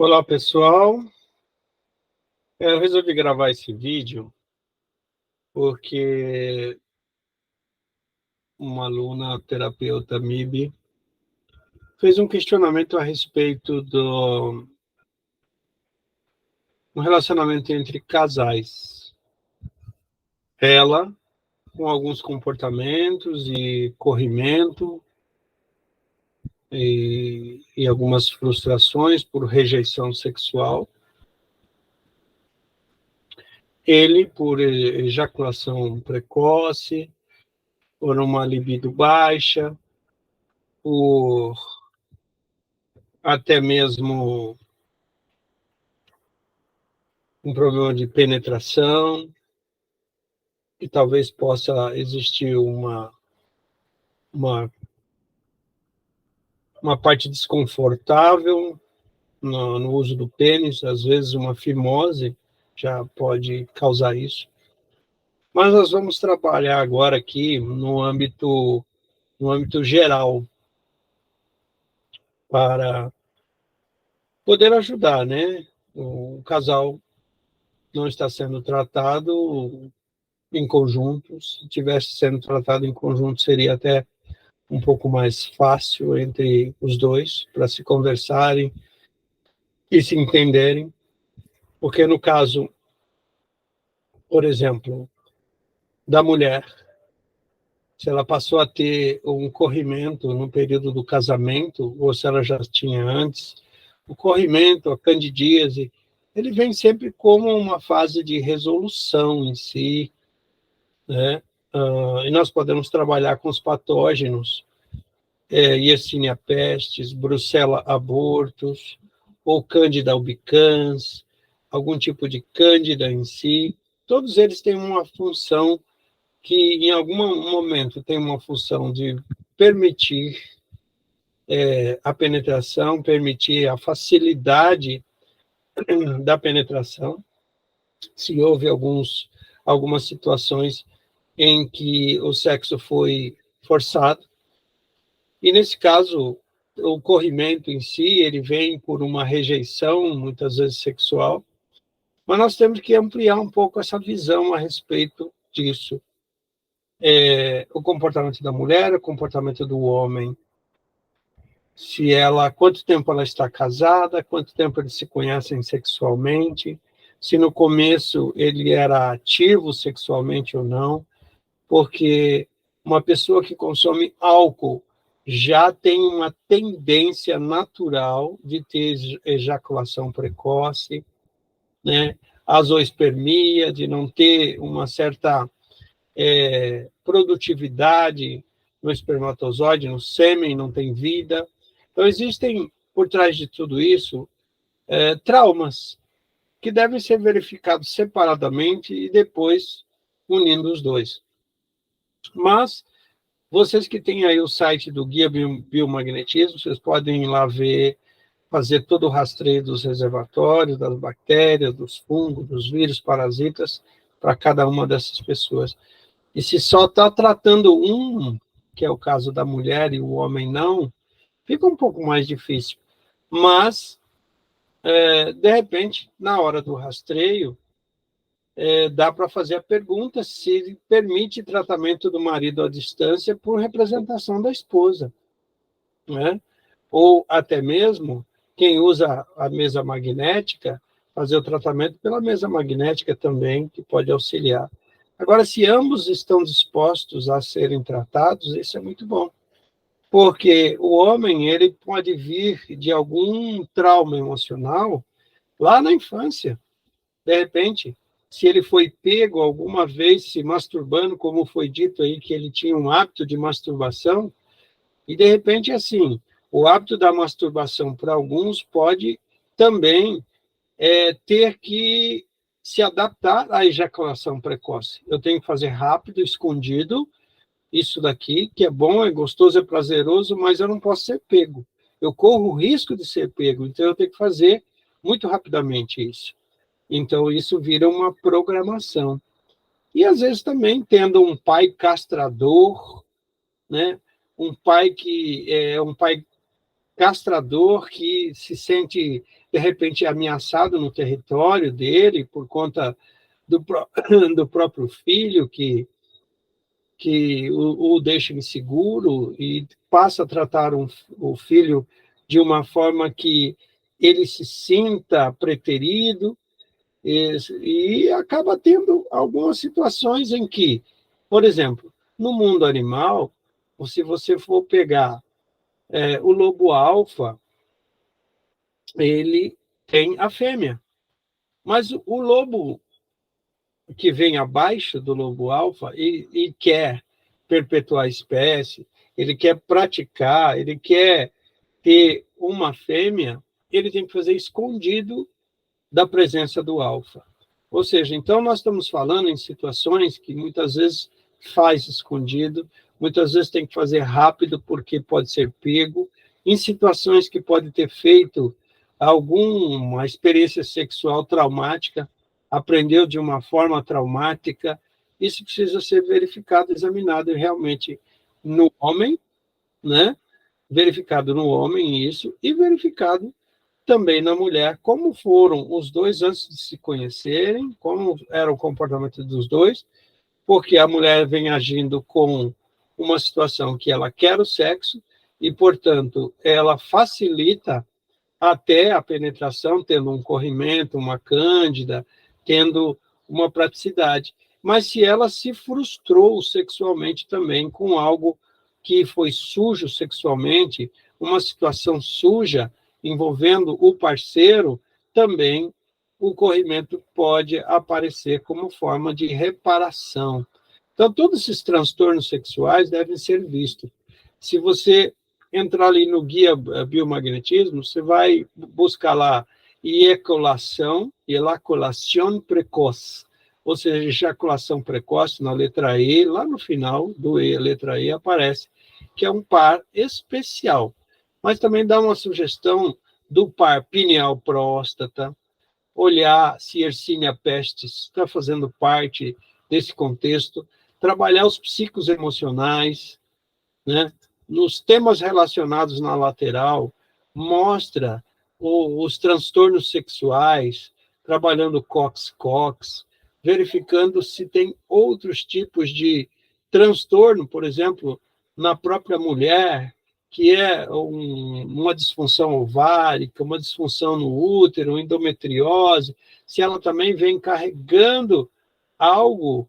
Olá, pessoal. Eu resolvi gravar esse vídeo porque uma aluna terapeuta MIB fez um questionamento a respeito do um relacionamento entre casais. Ela, com alguns comportamentos e corrimento e algumas frustrações por rejeição sexual. Ele, por ejaculação precoce, por uma libido baixa, por até mesmo um problema de penetração, e talvez possa existir uma, uma parte desconfortável no uso do pênis, às vezes uma fimose já pode causar isso. Mas nós vamos trabalhar agora aqui no âmbito geral, para poder ajudar, né? O casal não está sendo tratado em conjunto. Se tivesse sendo tratado em conjunto, seria até um pouco mais fácil entre os dois, para se conversarem e se entenderem. Porque no caso, por exemplo, da mulher, se ela passou a ter um corrimento no período do casamento, ou se ela já tinha antes, o corrimento, a candidíase, ele vem sempre como uma fase de resolução em si, né? E nós podemos trabalhar com os patógenos, Yersinia pestis, Brucella abortus, ou Candida albicans, algum tipo de Cândida em si. Todos eles têm uma função que, em algum momento, tem uma função de permitir a penetração, permitir a facilidade da penetração, se houve algumas situações em que o sexo foi forçado. E, nesse caso, o corrimento em si, ele vem por uma rejeição, muitas vezes sexual, mas nós temos que ampliar um pouco essa visão a respeito disso. O comportamento da mulher, o comportamento do homem, quanto tempo ela está casada, quanto tempo eles se conhecem sexualmente, se no começo ele era ativo sexualmente ou não, porque uma pessoa que consome álcool já tem uma tendência natural de ter ejaculação precoce, né? A zoospermia, de não ter uma certa produtividade no espermatozoide, no sêmen, não tem vida. Então, existem, por trás de tudo isso, traumas que devem ser verificados separadamente e depois unindo os dois. Mas vocês que têm aí o site do Guia Biomagnetismo, vocês podem ir lá ver, fazer todo o rastreio dos reservatórios, das bactérias, dos fungos, dos vírus, parasitas, para cada uma dessas pessoas. E se só está tratando um, que é o caso da mulher, e o homem não, fica um pouco mais difícil. Mas, de repente, na hora do rastreio, dá para fazer a pergunta se permite tratamento do marido à distância por representação da esposa, né? Ou até mesmo quem usa a mesa magnética, fazer o tratamento pela mesa magnética também, que pode auxiliar. Agora, se ambos estão dispostos a serem tratados, isso é muito bom, porque o homem ele pode vir de algum trauma emocional lá na infância. De repente, se ele foi pego alguma vez se masturbando, como foi dito aí, que ele tinha um hábito de masturbação, e de repente, assim, o hábito da masturbação para alguns pode também ter que se adaptar à ejaculação precoce. Eu tenho que fazer rápido, escondido, isso daqui, que é bom, é gostoso, é prazeroso, mas eu não posso ser pego. Eu corro o risco de ser pego, então eu tenho que fazer muito rapidamente isso. Então, isso vira uma programação. E, às vezes, também tendo um pai castrador, né? Um pai que é um pai castrador que se sente, de repente, ameaçado no território dele por conta do próprio filho, que o deixa inseguro e passa a tratar o filho de uma forma que ele se sinta preterido, e acaba tendo algumas situações em que, por exemplo, no mundo animal, se você for pegar o lobo alfa, ele tem a fêmea, mas o lobo que vem abaixo do lobo alfa e quer perpetuar a espécie, ele quer praticar, ele quer ter uma fêmea, ele tem que fazer escondido da presença do alfa. Ou seja, então nós estamos falando em situações que muitas vezes faz escondido, muitas vezes tem que fazer rápido porque pode ser pego, em situações que pode ter feito alguma experiência sexual traumática, aprendeu de uma forma traumática, isso precisa ser verificado, examinado realmente no homem, né? Verificado no homem isso, e verificado também na mulher, como foram os dois antes de se conhecerem, como era o comportamento dos dois, porque a mulher vem agindo com uma situação que ela quer o sexo e, portanto, ela facilita até a penetração, tendo um corrimento, uma cândida, tendo uma praticidade. Mas se ela se frustrou sexualmente também com algo que foi sujo sexualmente, uma situação suja envolvendo o parceiro, também o corrimento pode aparecer como forma de reparação. Então, todos esses transtornos sexuais devem ser vistos. Se você entrar ali no guia biomagnetismo, você vai buscar lá eiaculação precoce, ou seja, ejaculação precoce na letra E, lá no final do E, a letra E aparece, que é um par especial. Mas também dá uma sugestão do par pineal-próstata, olhar se Yersinia pestis está fazendo parte desse contexto, trabalhar os psicos emocionais, né? Nos temas relacionados na lateral, mostra os transtornos sexuais, trabalhando cox-cox, verificando se tem outros tipos de transtorno, por exemplo, na própria mulher, que é uma disfunção ovárica, uma disfunção no útero, endometriose, se ela também vem carregando algo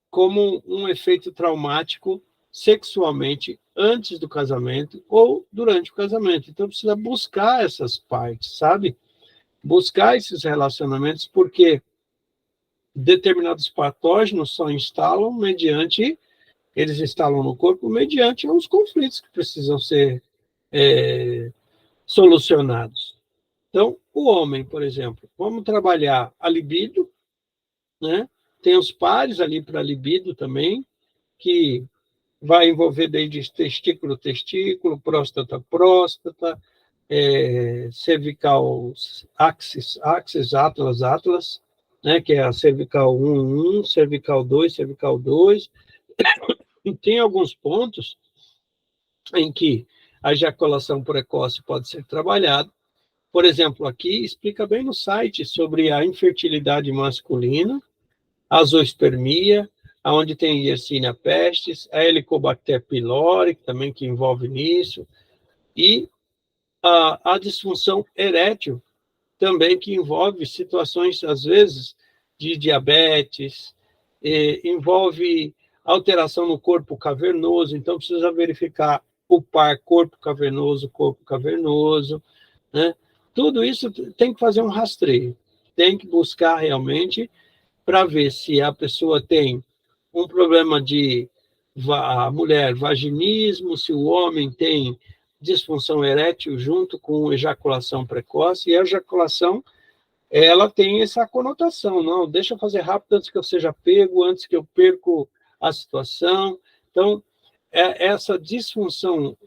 como um efeito traumático sexualmente antes do casamento ou durante o casamento. Então, precisa buscar essas partes, sabe? Buscar esses relacionamentos, porque determinados patógenos só instalam eles instalam no corpo mediante os conflitos que precisam ser solucionados. Então, o homem, por exemplo, vamos trabalhar a libido, né? Tem os pares ali para libido também, que vai envolver desde testículo, testículo, próstata, próstata, cervical, axis, atlas, atlas, né, que é a cervical 1, 1, cervical 2, cervical 2. E tem alguns pontos em que a ejaculação precoce pode ser trabalhada. Por exemplo, aqui explica bem no site sobre a infertilidade masculina, a zoospermia, onde tem Yersinia pestis, a Helicobacter pylori, também que envolve nisso, e a disfunção erétil, também que envolve situações, às vezes, de diabetes, envolve alteração no corpo cavernoso, então precisa verificar o par corpo cavernoso, né? Tudo isso tem que fazer um rastreio, tem que buscar realmente para ver se a pessoa tem um problema a mulher, vaginismo, se o homem tem disfunção erétil junto com ejaculação precoce, e a ejaculação, ela tem essa conotação, não, deixa eu fazer rápido antes que eu seja pego, antes que eu perco a situação. Então, essa disfunção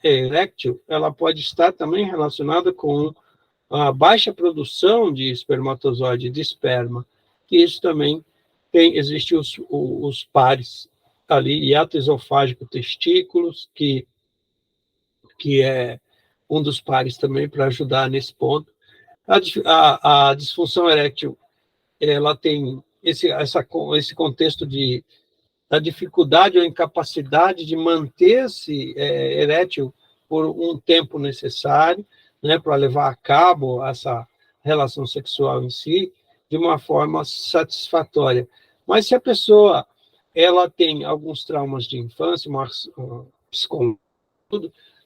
erétil, ela pode estar também relacionada com a baixa produção de espermatozoide, de esperma, que isso também existe os pares ali, hiato esofágico, testículos, que que é um dos pares também para ajudar nesse ponto. A disfunção erétil, ela tem esse contexto da dificuldade ou incapacidade de manter-se erétil por um tempo necessário, né, para levar a cabo essa relação sexual em si de uma forma satisfatória. Mas se a pessoa ela tem alguns traumas de infância, psicológico,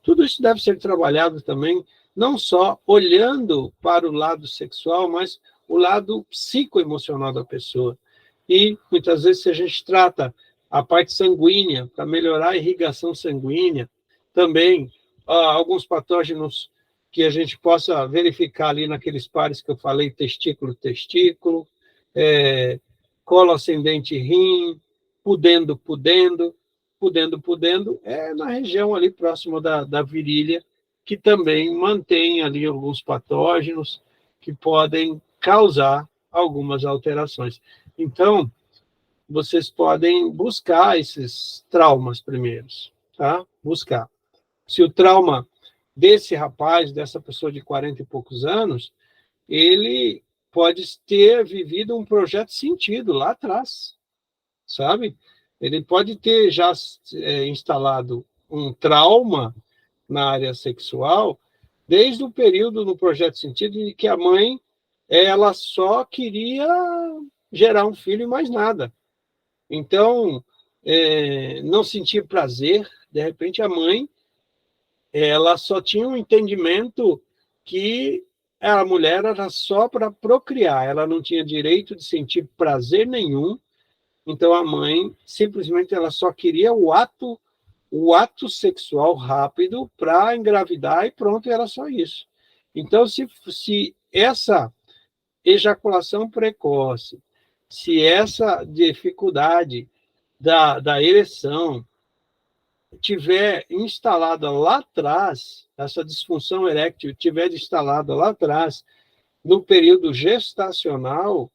tudo isso deve ser trabalhado também, não só olhando para o lado sexual, mas o lado psicoemocional da pessoa. E, muitas vezes, se a gente trata a parte sanguínea, para melhorar a irrigação sanguínea, também alguns patógenos que a gente possa verificar ali naqueles pares que eu falei, testículo, colo ascendente rim, pudendo, é na região ali próxima da virilha, que também mantém ali alguns patógenos que podem causar algumas alterações. Então, vocês podem buscar esses traumas primeiros, tá? Buscar. Se o trauma desse rapaz, dessa pessoa de 40 e poucos anos, ele pode ter vivido um projeto sentido lá atrás, sabe? Ele pode ter já instalado um trauma na área sexual desde o período no projeto sentido de que a mãe ela só queria gerar um filho e mais nada. Então, não sentir prazer, de repente a mãe ela só tinha um entendimento que a mulher era só para procriar, ela não tinha direito de sentir prazer nenhum. Então a mãe simplesmente ela só queria o ato sexual rápido para engravidar e pronto, era só isso. Então se essa ejaculação precoce, se essa dificuldade da ereção tiver instalada lá atrás, essa disfunção eréctil tiver instalada lá atrás, no período gestacional,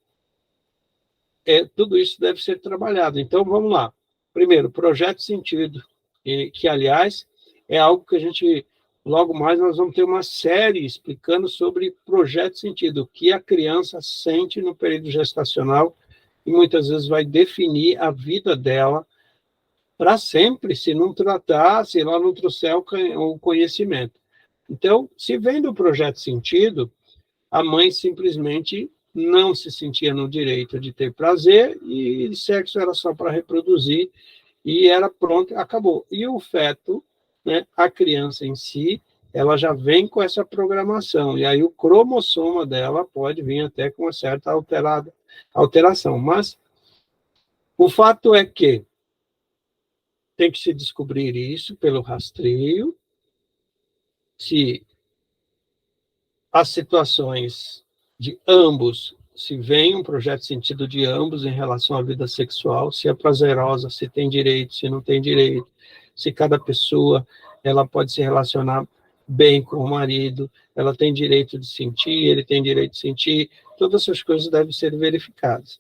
tudo isso deve ser trabalhado. Então, vamos lá. Primeiro, projeto sentido, que, aliás, é algo que a gente, logo mais, nós vamos ter uma série explicando sobre projeto sentido, o que a criança sente no período gestacional e muitas vezes vai definir a vida dela para sempre, se não tratar, se ela não trouxer o conhecimento. Então, se vem do projeto sentido, a mãe simplesmente não se sentia no direito de ter prazer e sexo era só para reproduzir e era pronto, acabou. E o feto, né, a criança em si, ela já vem com essa programação, e aí o cromossoma dela pode vir até com uma certa alteração. Mas o fato é que tem que se descobrir isso pelo rastreio, se as situações de ambos, se vem um projeto de sentido de ambos em relação à vida sexual, se é prazerosa, se tem direito, se não tem direito, se cada pessoa ela pode se relacionar bem com o marido, ela tem direito de sentir, ele tem direito de sentir, todas essas coisas devem ser verificadas.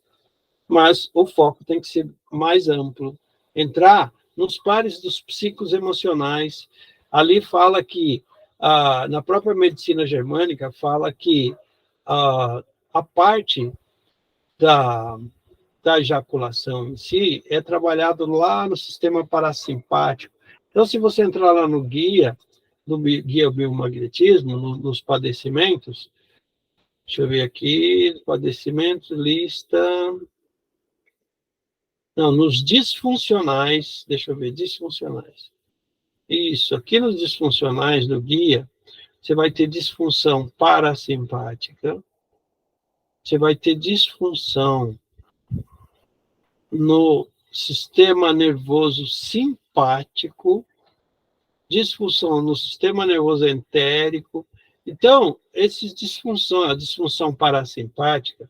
Mas o foco tem que ser mais amplo, entrar nos pares dos psicos emocionais. Ali fala que, na própria medicina germânica, fala que a parte da ejaculação em si é trabalhado lá no sistema parasimpático. Então, se você entrar lá no guia biomagnetismo, nos padecimentos, deixa eu ver aqui, padecimentos, lista... Não, nos disfuncionais, deixa eu ver, disfuncionais. Isso, aqui nos disfuncionais do guia, você vai ter disfunção parasimpática, você vai ter disfunção no sistema nervoso simpático, disfunção no sistema nervoso entérico. Então, a disfunção parasimpática,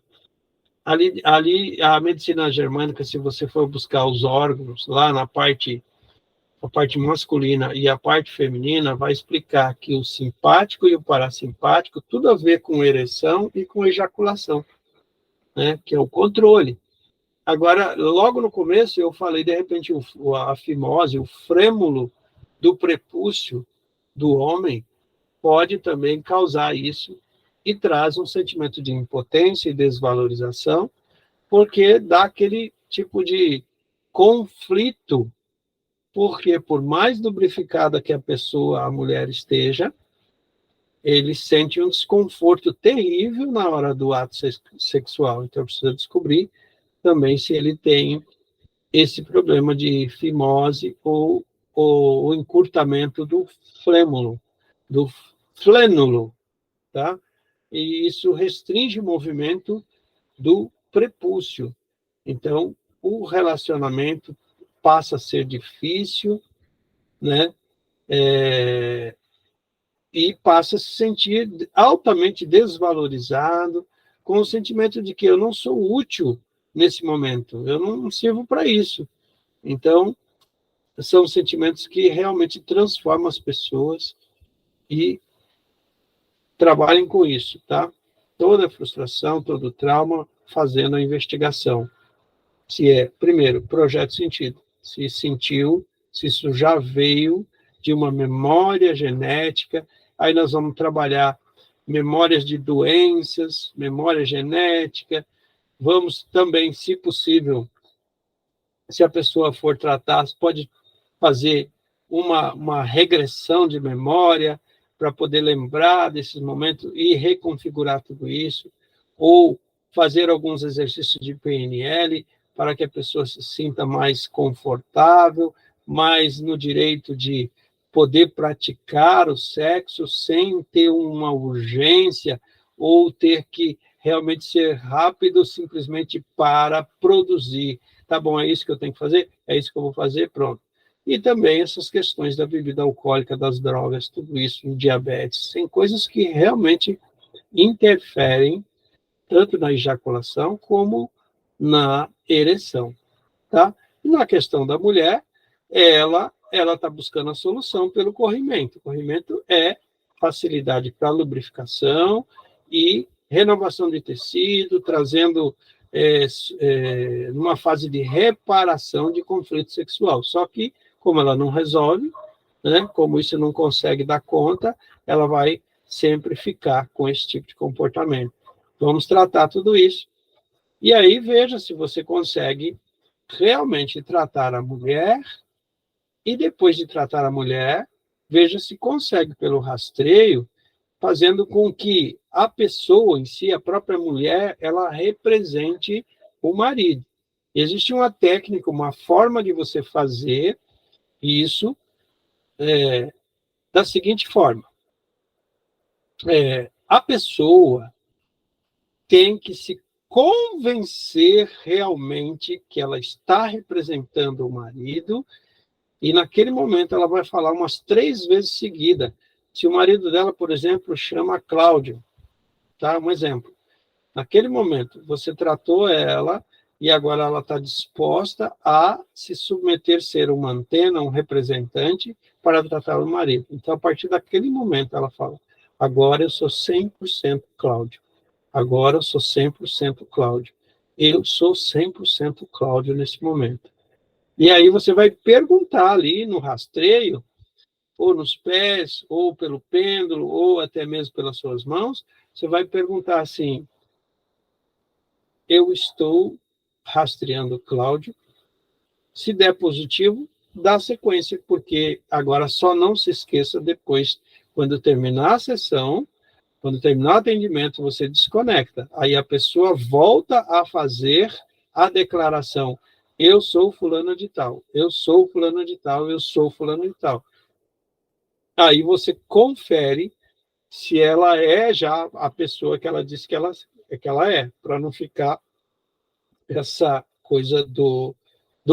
ali a medicina germânica, se você for buscar os órgãos lá na parte, a parte masculina e a parte feminina, vai explicar que o simpático e o parasimpático, tudo a ver com ereção e com ejaculação, né? Que é o controle. Agora, logo no começo, eu falei, de repente, a fimose, o frêmulo do prepúcio, do homem pode também causar isso e traz um sentimento de impotência e desvalorização, porque dá aquele tipo de conflito, porque por mais lubrificada que a pessoa, a mulher esteja, ele sente um desconforto terrível na hora do ato sexual. Então, precisa descobrir também se ele tem esse problema de fimose ou o encurtamento do flêmulo, do flênulo, tá? E isso restringe o movimento do prepúcio. Então, o relacionamento passa a ser difícil, né? E passa a se sentir altamente desvalorizado, com o sentimento de que eu não sou útil nesse momento, eu não sirvo para isso. Então, são sentimentos que realmente transformam as pessoas e trabalhem com isso, tá? Toda frustração, todo trauma, fazendo a investigação. Se é, primeiro, projeto sentido. Se sentiu, se isso já veio de uma memória genética, aí nós vamos trabalhar memórias de doenças, memória genética, vamos também, se possível, se a pessoa for tratar, pode fazer uma regressão de memória para poder lembrar desses momentos e reconfigurar tudo isso, ou fazer alguns exercícios de PNL para que a pessoa se sinta mais confortável, mais no direito de poder praticar o sexo sem ter uma urgência ou ter que realmente ser rápido simplesmente para produzir. Tá bom, é isso que eu tenho que fazer? É isso que eu vou fazer? Pronto. E também essas questões da bebida alcoólica, das drogas, tudo isso, o diabetes, tem coisas que realmente interferem tanto na ejaculação como na ereção, tá? E na questão da mulher, ela está buscando a solução pelo corrimento. O corrimento é facilidade para lubrificação e renovação de tecido, trazendo numa fase de reparação de conflito sexual. Só que, como ela não resolve, né, como isso não consegue dar conta, ela vai sempre ficar com esse tipo de comportamento. Vamos tratar tudo isso. E aí, veja se você consegue realmente tratar a mulher, e depois de tratar a mulher, veja se consegue, pelo rastreio, fazendo com que a pessoa em si, a própria mulher, ela represente o marido. Existe uma técnica, uma forma de você fazer isso da seguinte forma. A pessoa tem que se convencer realmente que ela está representando o marido, e naquele momento ela vai falar umas 3 vezes seguida. Se o marido dela, por exemplo, chama Cláudio, tá? Um exemplo. Naquele momento, você tratou ela e agora ela está disposta a se submeter, ser uma antena, um representante para tratar o marido. Então, a partir daquele momento, ela fala, agora eu sou 100% Cláudio. Agora eu sou 100% Cláudio. Eu sou 100% Cláudio nesse momento. E aí você vai perguntar ali no rastreio, ou nos pés, ou pelo pêndulo, ou até mesmo pelas suas mãos, você vai perguntar assim, eu estou rastreando Cláudio, se der positivo, dá sequência, porque agora só não se esqueça depois, quando terminar a sessão, quando terminar o atendimento, você desconecta. Aí a pessoa volta a fazer a declaração, eu sou fulano de tal, eu sou fulano de tal, eu sou fulano de tal. Aí você confere se ela é já a pessoa que essa que ela é, para não ficar essa coisa do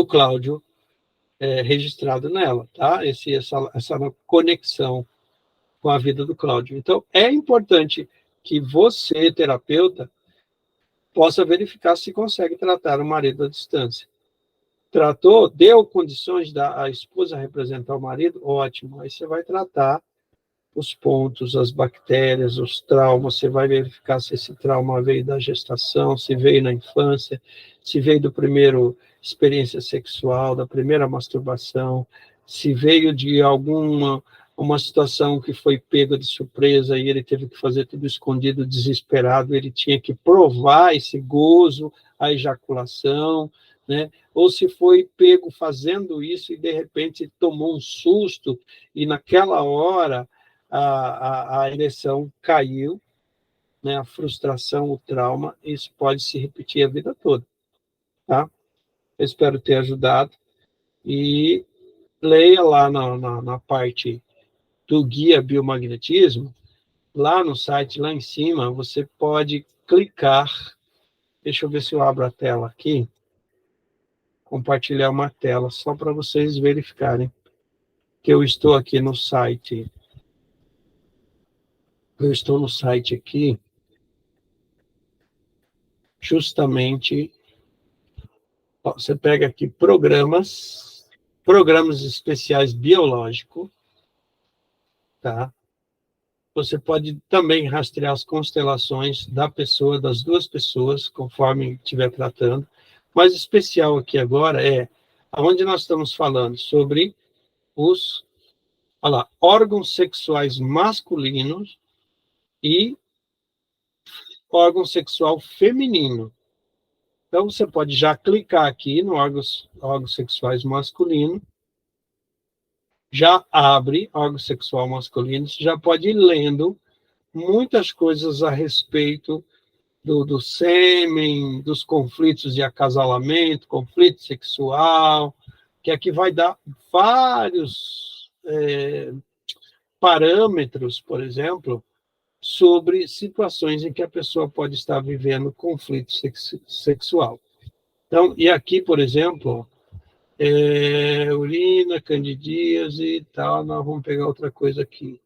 Cláudio registrado nela, tá? Essa conexão com a vida do Cláudio. Então, é importante que você, terapeuta, possa verificar se consegue tratar o marido à distância. Tratou, deu condições da esposa representar o marido? Ótimo. Aí você vai tratar os pontos, as bactérias, os traumas, você vai verificar se esse trauma veio da gestação, se veio na infância, se veio do primeiro experiência sexual, da primeira masturbação, se veio de alguma uma situação que foi pego de surpresa e ele teve que fazer tudo escondido, desesperado, ele tinha que provar esse gozo, a ejaculação, né? Ou se foi pego fazendo isso e, de repente, tomou um susto e, naquela hora, a ereção caiu, né? A frustração, o trauma, isso pode se repetir a vida toda, tá? Eu espero ter ajudado. E leia lá na parte do guia biomagnetismo, lá no site, lá em cima, você pode clicar. Deixa eu ver se eu abro a tela aqui. Compartilhar uma tela, só para vocês verificarem que eu estou aqui no site. Eu estou no site aqui, justamente, ó, você pega aqui programas especiais biológico, tá? Você pode também rastrear as constelações da pessoa, das duas pessoas, conforme estiver tratando. Mas especial aqui agora é aonde nós estamos falando sobre os, olha lá, órgãos sexuais masculinos e órgão sexual feminino. Então, você pode já clicar aqui no órgãos sexuais masculinos, já abre órgão sexual masculino, você já pode ir lendo muitas coisas a respeito do sêmen, dos conflitos de acasalamento, conflito sexual, que aqui vai dar vários parâmetros, por exemplo, sobre situações em que a pessoa pode estar vivendo conflito sexual. Então, e aqui, por exemplo, urina, candidíase e tal, nós vamos pegar outra coisa aqui.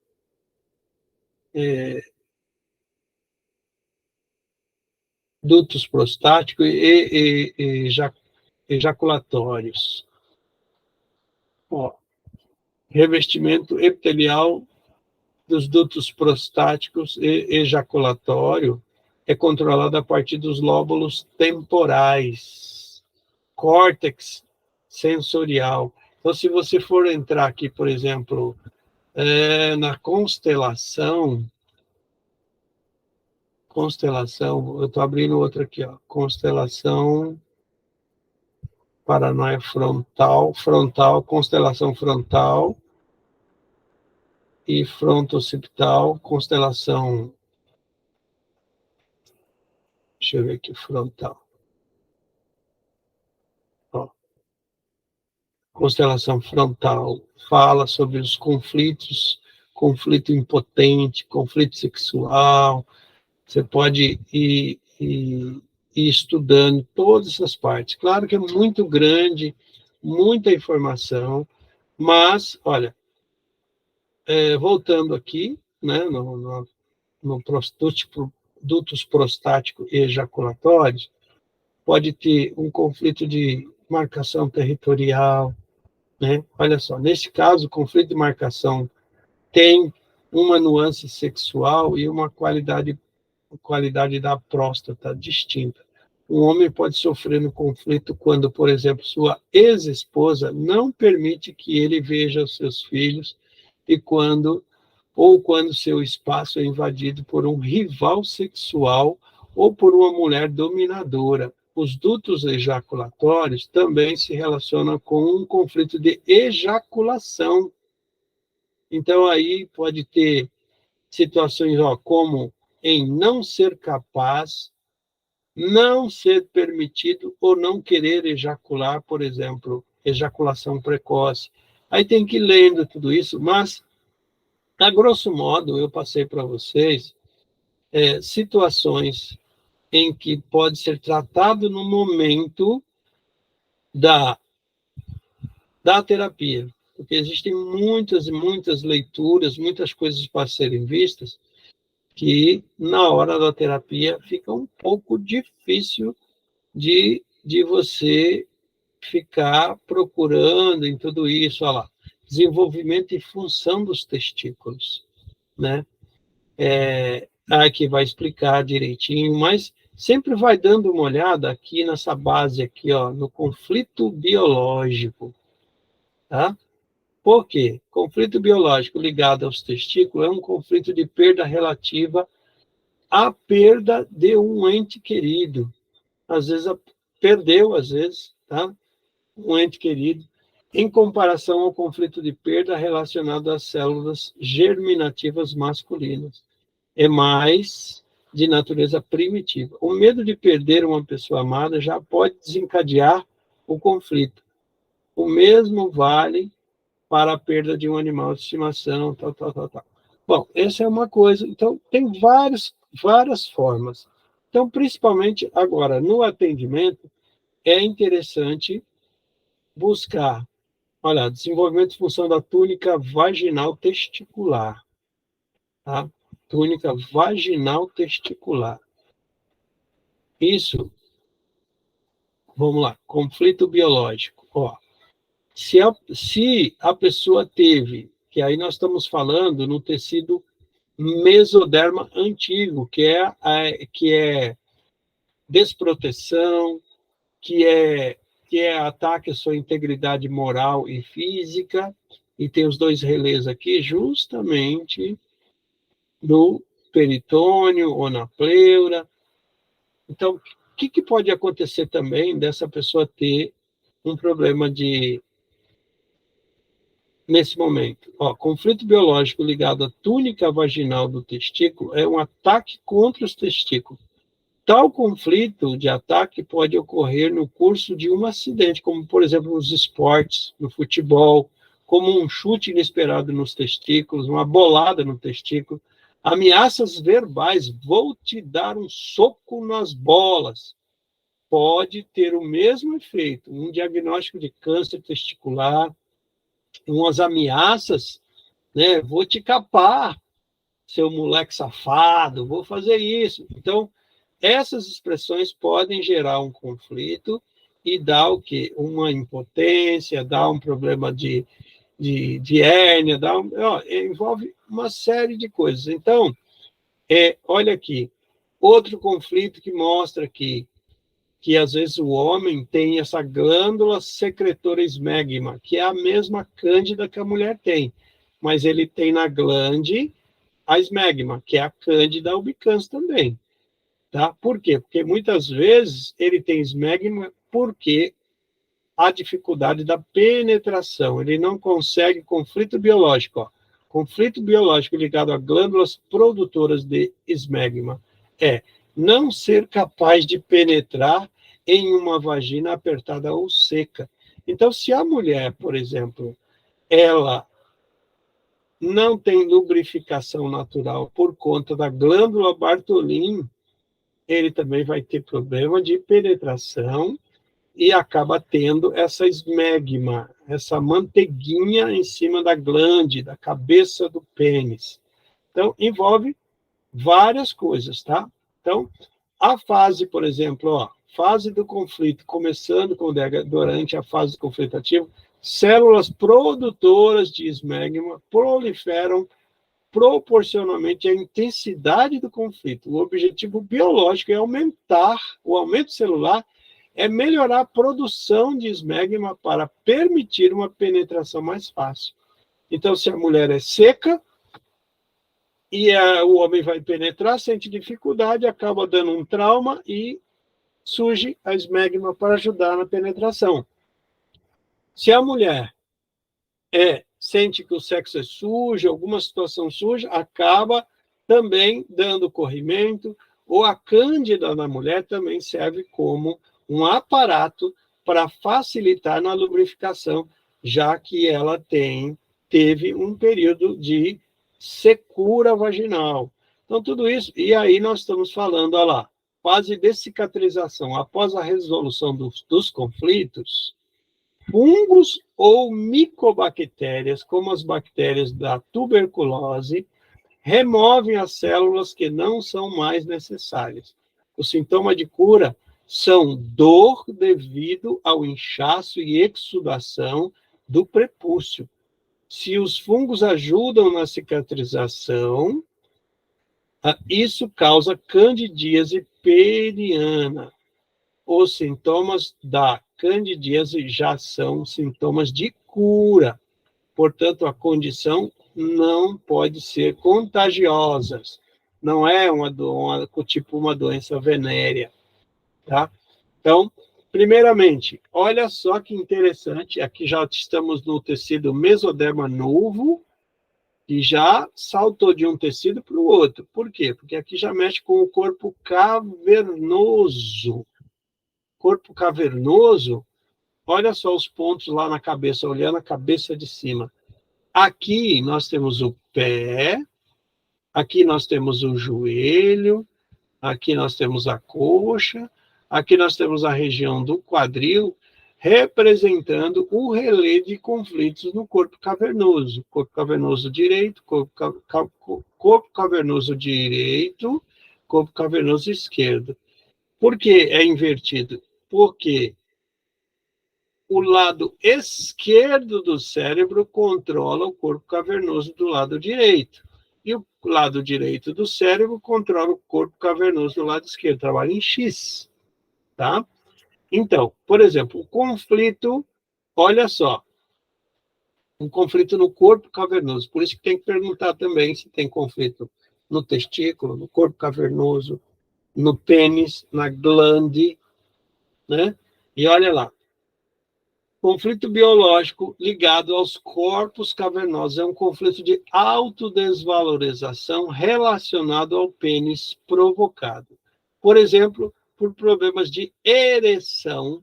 Dutos prostáticos e ejaculatórios. Ó, revestimento epitelial dos dutos prostáticos e ejaculatório é controlado a partir dos lóbulos temporais, córtex sensorial. Então, se você for entrar aqui, por exemplo, na constelação, eu estou abrindo outra aqui, ó, constelação paranoia frontal, constelação frontal e fronto-occipital, constelação, deixa eu ver aqui, frontal. Ó, constelação frontal fala sobre os conflitos, conflito impotente, conflito sexual. Você pode ir estudando todas essas partes. Claro que é muito grande, muita informação, mas, olha, voltando aqui, né, no dutos prostático e ejaculatórios, pode ter um conflito de marcação territorial, né? Olha só, nesse caso, o conflito de marcação tem uma nuance sexual e uma qualidade da próstata distinta. Um homem pode sofrer no conflito quando, por exemplo, sua ex-esposa não permite que ele veja os seus filhos e quando seu espaço é invadido por um rival sexual ou por uma mulher dominadora. Os dutos ejaculatórios também se relacionam com um conflito de ejaculação. Então, aí pode ter situações como em não ser capaz, não ser permitido ou não querer ejacular, por exemplo, ejaculação precoce. Aí tem que ir lendo tudo isso, mas, a grosso modo, eu passei para vocês situações em que pode ser tratado no momento da terapia, porque existem muitas e muitas leituras, muitas coisas para serem vistas, que na hora da terapia fica um pouco difícil de você ficar procurando em tudo isso, olha lá, desenvolvimento e função dos testículos, né? Aqui vai explicar direitinho, mas sempre vai dando uma olhada aqui nessa base aqui, ó, no conflito biológico, tá? Por quê? Conflito biológico ligado aos testículos é um conflito de perda relativa à perda de um ente querido. Às vezes, perdeu, às vezes, tá? Um ente querido, em comparação ao conflito de perda relacionado às células germinativas masculinas. É mais de natureza primitiva. O medo de perder uma pessoa amada já pode desencadear o conflito. O mesmo vale para a perda de um animal de estimação, tal. Bom, essa é uma coisa. Então, tem várias formas. Então, principalmente agora, no atendimento, é interessante buscar, olha, desenvolvimento de função da túnica vaginal testicular, tá? Túnica vaginal testicular. Isso, vamos lá, conflito biológico. Ó, se a pessoa teve, que aí nós estamos falando no tecido mesoderma antigo, que é desproteção, que é ataque à sua integridade moral e física, e tem os dois relés aqui, justamente no peritônio ou na pleura. Então, o que pode acontecer também dessa pessoa ter um problema nesse momento? Ó, conflito biológico ligado à túnica vaginal do testículo é um ataque contra os testículos. Tal conflito de ataque pode ocorrer no curso de um acidente, como, por exemplo, nos esportes, no futebol, como um chute inesperado nos testículos, uma bolada no testículo, ameaças verbais, vou te dar um soco nas bolas, pode ter o mesmo efeito, um diagnóstico de câncer testicular, umas ameaças, né? Vou te capar, seu moleque safado, vou fazer isso. Então, essas expressões podem gerar um conflito e dar o quê? Uma impotência, dar um problema de hérnia, envolve uma série de coisas. Então, olha aqui, outro conflito que mostra que às vezes o homem tem essa glândula secretora esmegma, que é a mesma cândida que a mulher tem, mas ele tem na glande a esmegma, que é a cândida albicans também. Tá? Por quê? Porque muitas vezes ele tem esmegma porque há dificuldade da penetração, ele não consegue conflito biológico. Ó. Conflito biológico ligado a glândulas produtoras de esmegma é não ser capaz de penetrar em uma vagina apertada ou seca. Então, se a mulher, por exemplo, ela não tem lubrificação natural por conta da glândula Bartholin, ele também vai ter problema de penetração e acaba tendo essa esmegma, essa manteiguinha em cima da glande, da cabeça do pênis. Então, envolve várias coisas, tá? Então, a fase, por exemplo, ó, fase do conflito, começando durante a fase do conflito ativo, células produtoras de esmegma proliferam proporcionalmente à intensidade do conflito. O objetivo biológico é aumentar, o aumento celular é melhorar a produção de esmegma para permitir uma penetração mais fácil. Então, se a mulher é seca e o homem vai penetrar, sente dificuldade, acaba dando um trauma e surge a esmegma para ajudar na penetração. Se a mulher sente que o sexo é sujo, alguma situação suja, acaba também dando corrimento, ou a cândida na mulher também serve como um aparato para facilitar na lubrificação, já que ela teve um período de secura vaginal. Então, tudo isso, e aí nós estamos falando, olha lá, fase de cicatrização, após a resolução dos conflitos, fungos ou micobactérias, como as bactérias da tuberculose, removem as células que não são mais necessárias. O sintoma de cura são dor devido ao inchaço e exudação do prepúcio. Se os fungos ajudam na cicatrização, isso causa candidíase periana. Os sintomas da candidíase já são sintomas de cura. Portanto, a condição não pode ser contagiosa. Não é tipo uma doença venérea, tá? Então, primeiramente, olha só que interessante, aqui já estamos no tecido mesoderma novo, que já saltou de um tecido para o outro. Por quê? Porque aqui já mexe com o corpo cavernoso. Corpo cavernoso, olha só os pontos lá na cabeça, olhando a cabeça de cima. Aqui nós temos o pé, aqui nós temos o joelho, aqui nós temos a coxa, aqui nós temos a região do quadril, representando o relé de conflitos no corpo cavernoso. Corpo cavernoso direito, corpo cavernoso direito, corpo cavernoso esquerdo. Por que é invertido? Porque o lado esquerdo do cérebro controla o corpo cavernoso do lado direito. E o lado direito do cérebro controla o corpo cavernoso do lado esquerdo. Trabalha em X, tá? Então, por exemplo, o conflito, olha só, um conflito no corpo cavernoso. Por isso que tem que perguntar também se tem conflito no testículo, no corpo cavernoso, no pênis, na glande, né? E olha lá, conflito biológico ligado aos corpos cavernosos é um conflito de autodesvalorização relacionado ao pênis provocado. Por exemplo, por problemas de ereção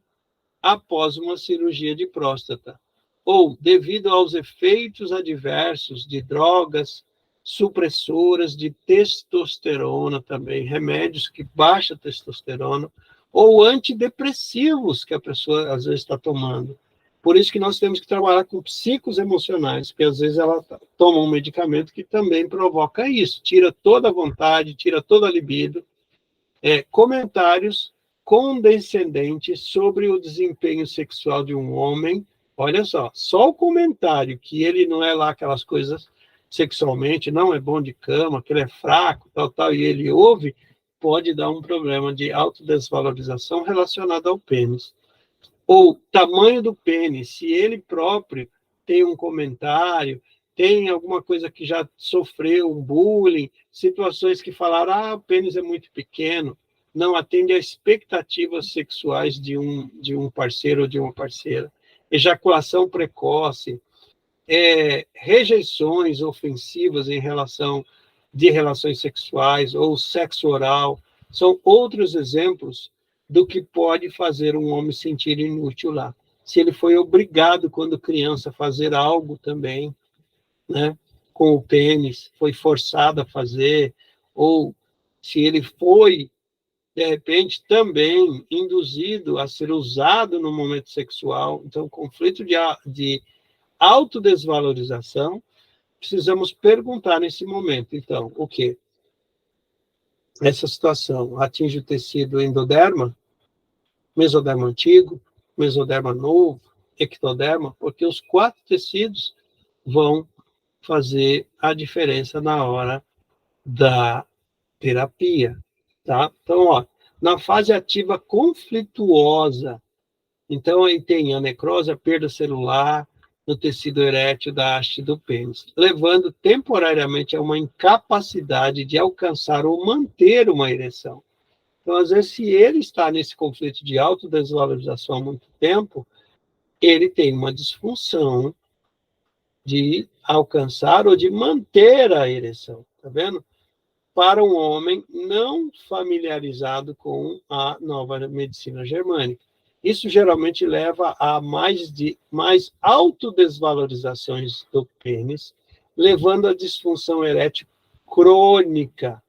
após uma cirurgia de próstata, ou devido aos efeitos adversos de drogas supressoras de testosterona também, remédios que baixam a testosterona, ou antidepressivos que a pessoa às vezes está tomando. Por isso que nós temos que trabalhar com psicos emocionais, porque às vezes ela toma um medicamento que também provoca isso, tira toda a vontade, tira toda a libido. Comentários condescendentes sobre o desempenho sexual de um homem. Olha só o comentário, que ele não é lá aquelas coisas sexualmente, não é bom de cama, que ele é fraco, tal, e ele ouve, pode dar um problema de autodesvalorização relacionado ao pênis. Ou tamanho do pênis, se ele próprio tem um comentário, tem alguma coisa que já sofreu um bullying, situações que falaram, o pênis é muito pequeno, não atende às expectativas sexuais de um parceiro ou de uma parceira. Ejaculação precoce, rejeições ofensivas em relação de relações sexuais ou sexo oral, são outros exemplos do que pode fazer um homem sentir inútil lá. Se ele foi obrigado, quando criança, a fazer algo também, né, com o pênis, foi forçado a fazer, ou se ele foi, de repente, também induzido a ser usado no momento sexual. Então, conflito de autodesvalorização, precisamos perguntar nesse momento, então, o quê? Essa situação atinge o tecido endoderma, mesoderma antigo, mesoderma novo, ectoderma, porque os 4 tecidos vão fazer a diferença na hora da terapia, tá? Então, ó, na fase ativa conflituosa, então aí tem a necrose, a perda celular no tecido erétil da haste do pênis, levando temporariamente a uma incapacidade de alcançar ou manter uma ereção. Então, às vezes, se ele está nesse conflito de autodesvalorização há muito tempo, ele tem uma disfunção de alcançar ou de manter a ereção, tá vendo? Para um homem não familiarizado com a nova medicina germânica. Isso geralmente leva a mais autodesvalorizações do pênis, levando a disfunção erétil crônica.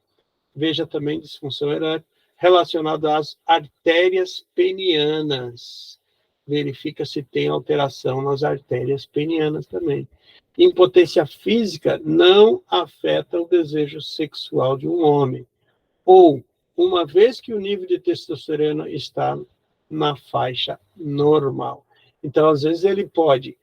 Veja também disfunção erétil relacionada às artérias penianas. Verifica se tem alteração nas artérias penianas também. Impotência física não afeta o desejo sexual de um homem. Ou, uma vez que o nível de testosterona está na faixa normal. Então, às vezes, ele pode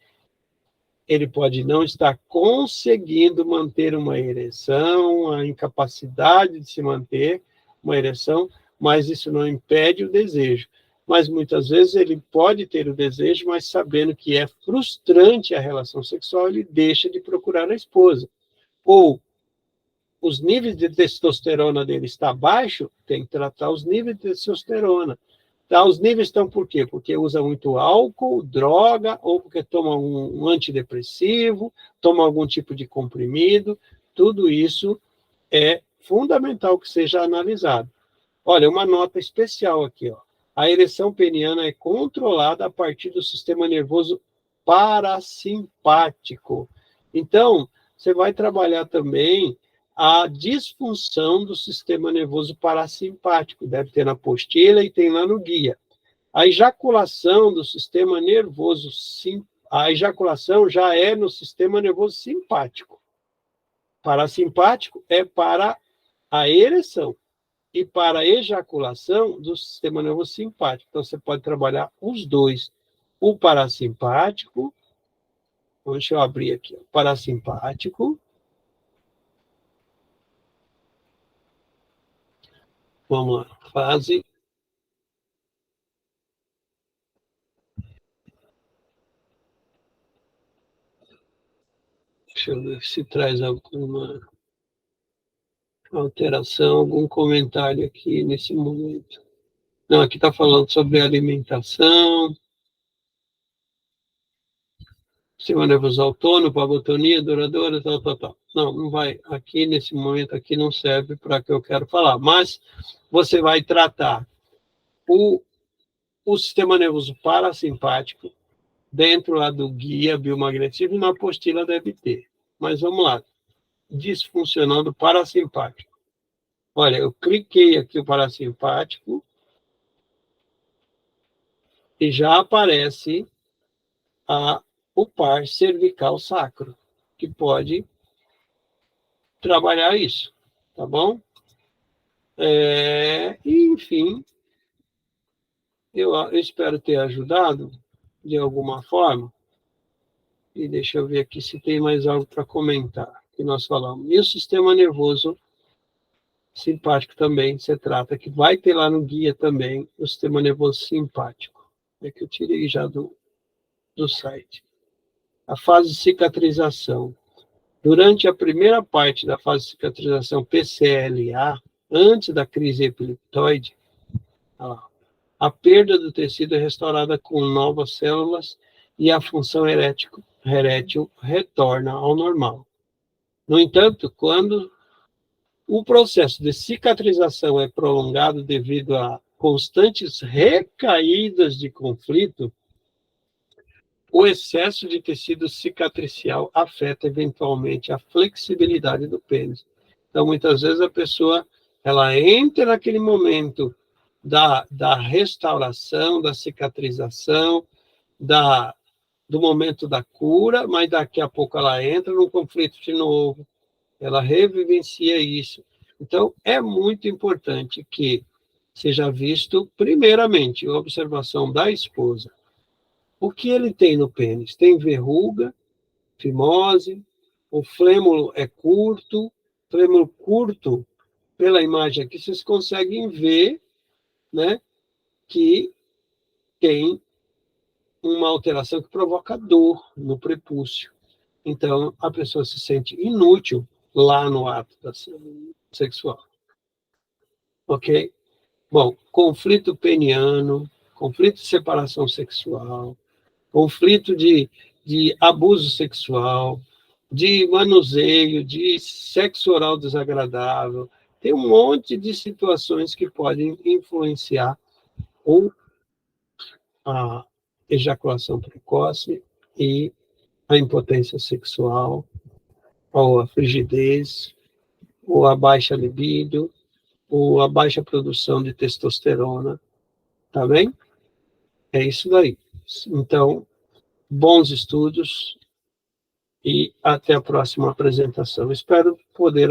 não estar conseguindo manter uma ereção, a incapacidade de se manter uma ereção, mas isso não impede o desejo. mas muitas vezes ele pode ter o desejo, mas sabendo que é frustrante a relação sexual, ele deixa de procurar a esposa. Ou os níveis de testosterona dele está baixo, tem que tratar os níveis de testosterona. Tá, os níveis estão por quê? Porque usa muito álcool, droga, ou porque toma um antidepressivo, toma algum tipo de comprimido. Tudo isso é fundamental que seja analisado. Olha, uma nota especial aqui, ó. A ereção peniana é controlada a partir do sistema nervoso parasimpático. Então, você vai trabalhar também a disfunção do sistema nervoso parasimpático. Deve ter na apostila e tem lá no guia. A ejaculação do sistema nervoso, a ejaculação já é no sistema nervoso simpático. Parasimpático é para a ereção e para a ejaculação do sistema nervoso simpático. Então, você pode trabalhar os dois. O parasimpático, deixa eu abrir aqui, o parasimpático. Vamos lá, fase. Deixa eu ver se traz alguma alteração, algum comentário aqui nesse momento. Não, aqui está falando sobre alimentação, sistema nervoso autônomo, hipotonia, duradoura, tal, tal, tal. Não, não vai. Aqui, nesse momento, aqui não serve para o que eu quero falar. Mas você vai tratar o sistema nervoso parasimpático dentro lá do guia biomagnetivo e na apostila deve ter. Mas vamos lá. Disfuncional do parasimpático. Olha, eu cliquei aqui o parasimpático e já aparece o par cervical sacro, que pode trabalhar isso, tá bom? Enfim, eu espero ter ajudado de alguma forma. E deixa eu ver aqui se tem mais algo para comentar que nós falamos. E o sistema nervoso simpático também se trata, que vai ter lá no guia também o sistema nervoso simpático. É que eu tirei já do site. A fase de cicatrização. Durante a primeira parte da fase de cicatrização PCLA, antes da crise epileptoide, a perda do tecido é restaurada com novas células e a função erétil retorna ao normal. No entanto, quando o processo de cicatrização é prolongado devido a constantes recaídas de conflito, o excesso de tecido cicatricial afeta eventualmente a flexibilidade do pênis. Então, muitas vezes a pessoa ela entra naquele momento da restauração, da cicatrização, do momento da cura, mas daqui a pouco ela entra num conflito de novo, ela revivencia isso. Então, é muito importante que seja visto, primeiramente, a observação da esposa. O que ele tem no pênis? Tem verruga, fimose, o flêmulo é curto, flêmulo curto, pela imagem aqui, vocês conseguem ver, né, que tem uma alteração que provoca dor no prepúcio. Então, a pessoa se sente inútil lá no ato sexual. Ok? Bom, conflito peniano, conflito de separação sexual, conflito de abuso sexual, de manuseio, de sexo oral desagradável. Tem um monte de situações que podem influenciar ou a ejaculação precoce e a impotência sexual, ou a frigidez, ou a baixa libido, ou a baixa produção de testosterona, tá bem? É isso daí. Então, bons estudos e até a próxima apresentação. Espero poder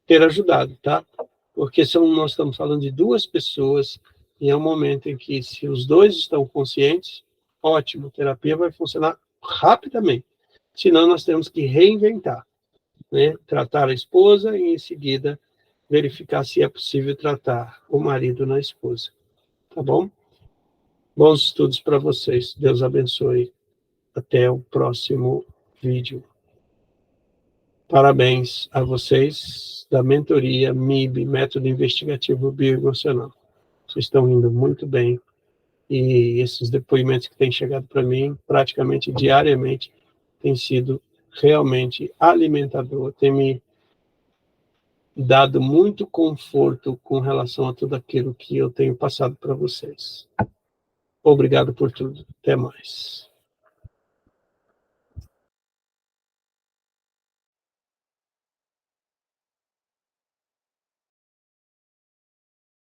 ter ajudado, tá? Porque nós estamos falando de duas pessoas e é um momento em que, se os dois estão conscientes, ótimo, a terapia vai funcionar rapidamente. Senão, nós temos que reinventar, né? Tratar a esposa e, em seguida, verificar se é possível tratar o marido na esposa. Tá bom? Bons estudos para vocês. Deus abençoe. Até o próximo vídeo. Parabéns a vocês da mentoria MIB, Método Investigativo Bioemocional. Vocês estão indo muito bem. E esses depoimentos que têm chegado para mim, praticamente diariamente, têm sido realmente alimentador, tem me dado muito conforto com relação a tudo aquilo que eu tenho passado para vocês. Obrigado por tudo. Até mais.